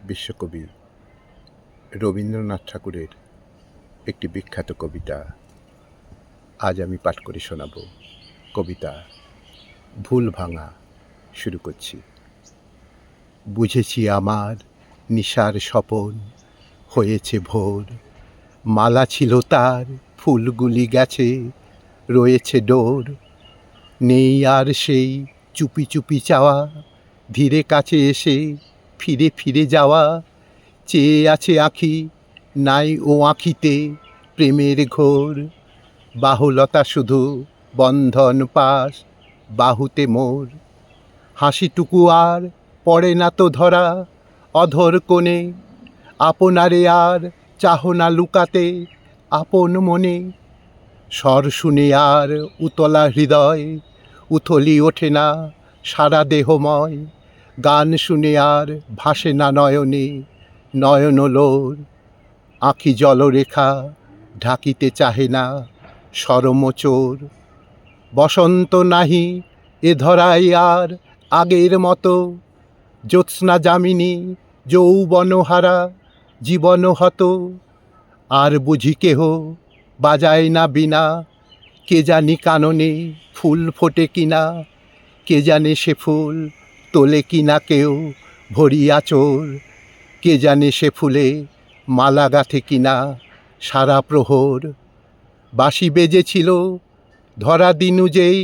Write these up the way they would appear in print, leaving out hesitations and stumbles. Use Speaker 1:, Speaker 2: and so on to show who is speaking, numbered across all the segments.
Speaker 1: বিশ্বকবি রবীন্দ্রনাথ ঠাকুরের একটি বিখ্যাত কবিতা আজ আমি পাঠ করে শোনাব। কবিতা ভুল ভাঙা। শুরু করছি। বুঝেছি আমার নিশার স্বপন হয়েছে ভোর, মালা ছিল তার ফুলগুলি গেছে রয়েছে ডোর। নেই আর সেই চুপি চুপি চাওয়া, ধীরে কাছে এসে ফিরে ফিরে যাওয়া। চেয়ে আছে আঁখি, নাই ও আঁখিতে প্রেমের ঘোর। বাহুলতা শুধু বন্ধন পাশ বাহুতে মোর। হাসিটুকু আর পড়ে না তো ধরা অধর কোণে, আপনারে আর চাহ না লুকাতে আপন মনে। স্বর শুনে আর উতলা হৃদয় উথলি ওঠে না সারা দেহময়। গান শুনে আর ভাসে না নয়নে নয়ন লোর। আঁখি জলরেখা ঢাকিতে চাহে না সরমচোর। বসন্ত নাহি এ ধরাই আর আগের মতো, জ্যোৎস্না যামিনী যৌবনহারা জীবন হত। আর বুঝি কেহ বাজায় না বীণা, কে জানি কাননে ফুল ফোটে কিনা। কে জানে সে ফুল তোলে কিনা কেউ ভরিয়া চোর। কে জানে সে ফুলে মালা গাঁথে কিনা সারা প্রহর। বাঁশি বেজেছিল ধরা দিনু যেই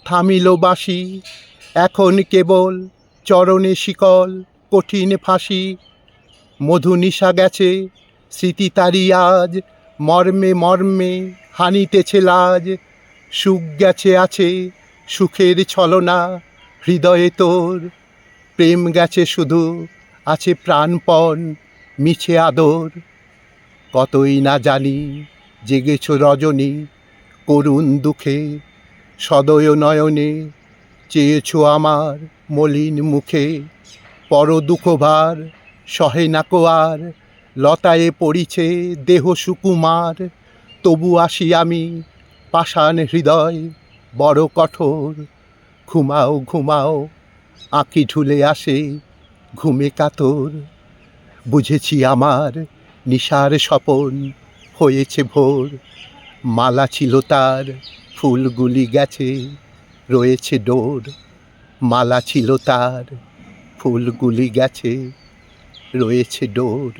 Speaker 1: থামিল বাঁশি, এখন কেবল চরণে শিকল কঠিন ফাঁসি। মধু নিশা গেছে স্মৃতি তারি আজ, মর্মে মর্মে হানিতেছে লাজ। সুখ গেছে আছে সুখের ছলনা হৃদয়ে তোর। প্রেম গেছে শুধু আছে প্রাণপণ মিছে আদর। কতই না জানি জেগেছ রজনী করুণ দুঃখে, সদয় নয়নে চেয়েছ আমার মলিন মুখে। পর দুঃখভার সহে না কো আর, লতায়ে পড়িছে দেহ সুকুমার। তবু আসি আমি পাষাণ হৃদয় বড় কঠোর। ঘুমাও ঘুমাও আঁখি ঢুলে আসে ঘুমে কাতর। বুঝেছি আমার নিশার স্বপন হয়েছে ভোর, মালা ছিল তার ফুলগুলি গেছে রয়েছে ডোর। মালা ছিল তার ফুলগুলি গেছে রয়েছে ডোর।